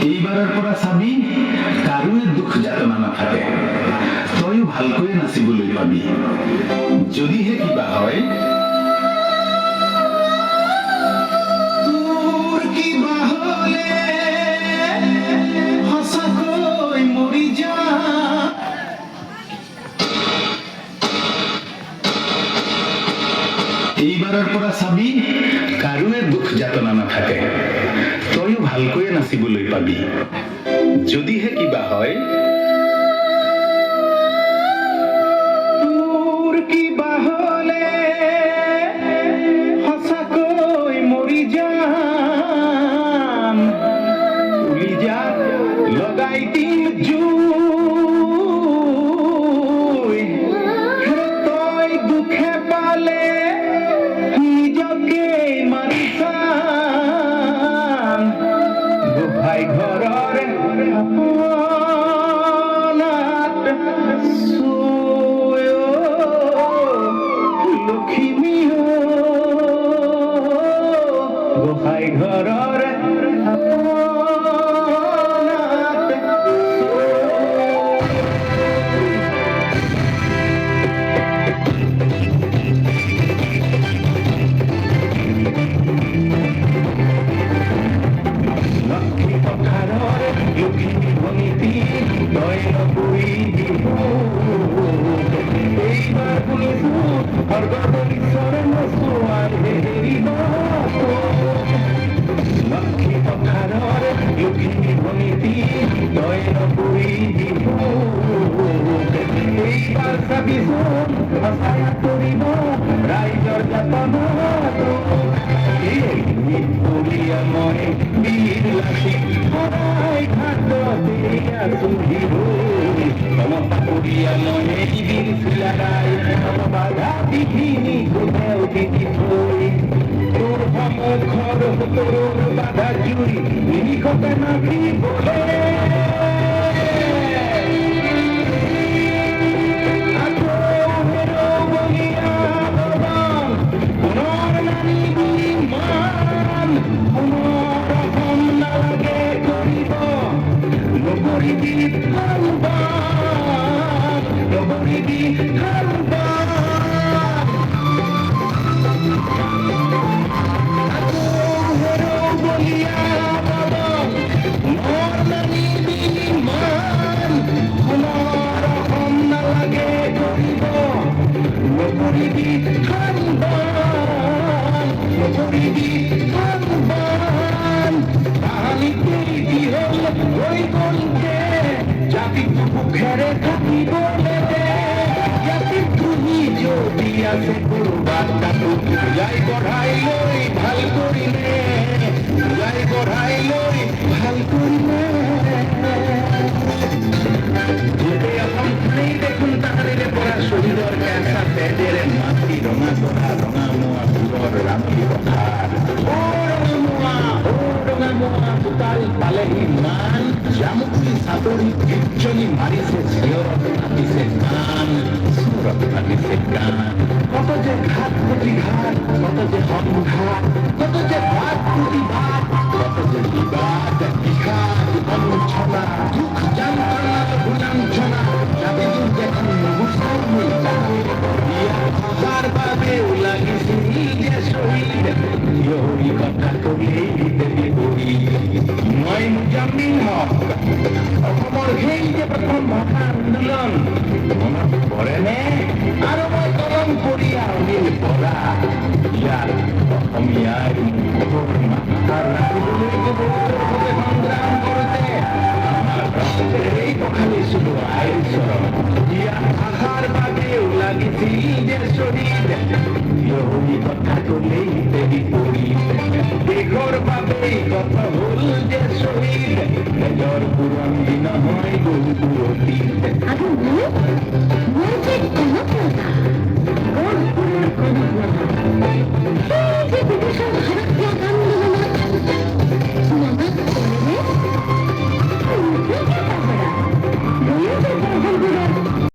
এইবাৰৰ পৰা চাবি কাৰোৱে দুখ যাতনা নাথাকে, তইও ভালকৈ নাচিবলৈ পাবি। যদিহে কিবা হয় তোৰ কিবা হলে সঁচাকৈ মৰি যা। এইবাৰৰ পৰা চাবি কাৰোৱে দুখ যাতনা নাথাকে, তইও ভালকৈ নাচিবলৈ পাবি। যদিহে কিবা হয় তোৰ কিবা হলে সঁচাকৈ মৰি যাম। তুলি যা লগাই দিম জুই, তই দুখে পালে নিজকে মাৰি চাম। গোহাঁই ঘৰৰ থাপনাত চুই লখিমী গোহাঁই ঘৰৰ থাপনাত লক্ষ্মী পথাৰৰ লখিমী ভনীতি তই নকৰি দিব। এইবাৰ শুনিছো স্বৰ্গৰ ঈশ্বৰে নচোৱাৰ হেৰিব। লক্ষ্মী পথাৰৰ লখিমী ভনীতি তই নকৰি দিব। এইবাৰ চাবিচোন সঁচাই কৰিব ৰাইজৰ যাতনাটো। ভিক্টোৰিয়া মই বীৰ লাচি সদায় ঘাটতে আছো হিৰৈ। সমপাপুৰীয়া মই বীৰ চিলাৰাই বাধা বিঘিনি কোনেও দিদি থৈ। তোৰ সমুখৰ তোৰ বাধা জুই নিমিষতে নাচিবলে। মুখেৰে থাকিবলে দে ইয়াতে তুমি যদি আছে বাৰ্তাটো যাই বঢ়াই লৈ ভাল কৰিলে, যাই বঢ়াই লৈ ভাল কৰিলে। গোটেই অসমখনেই দেখোন তাহাৰিৰে পৰা শৰীৰৰ কেঁচা তেজেৰে মাটি ৰঙা কৰা ৰঙা মোৱা ফুলৰ ৰামী পথাৰ। ৰঙামোৱা চোতাল পালেহি মান জামুকী চাদৰি কীৰ্তনী মাৰিছে চিঞৰত কাটিছে গান, চুৰত কাটিছে গান। কত যে ঘাট প্ৰতিঘাত, কত যে সংঘাত, কত যে ভাত প্ৰতিভাত, কত যে বিবাদ বিষাদ বঞ্চনা দুখ যন্ত্ৰণাৰ গুণাঞ্চনা। জাতিটো দেখোন নুগুচাই ইয়াৰ বাবেও লাগিছিল যে শহীদ ইয়ৰি কথা কলেই দেৱী বহি। মই মুজাম্মিল হক, অসমৰ সেই যে প্ৰথম ভাষা আন্দোলন মনত পৰেনে? আৰু মই কলম কৰিয়া অনিল বৰা ইয়াৰ অসমীয়াৰ মুখৰ মাথাৰ ৰাখিবলৈ সংগ্ৰাম কৰোঁতে আমাৰ ৰক্তেৰেই পখালিছিলো আইৰ চৰণ। ইয়াৰ ভাষাৰ বাবেও লাগিছিল যে শহীদ ইয়ৰি কথা কলেই দেৱী পৰি। দেশৰ বাবেই কথা হ'ল যে শহীদ, নিজৰ পুৰণ দিন হয় বহু পুৰতি।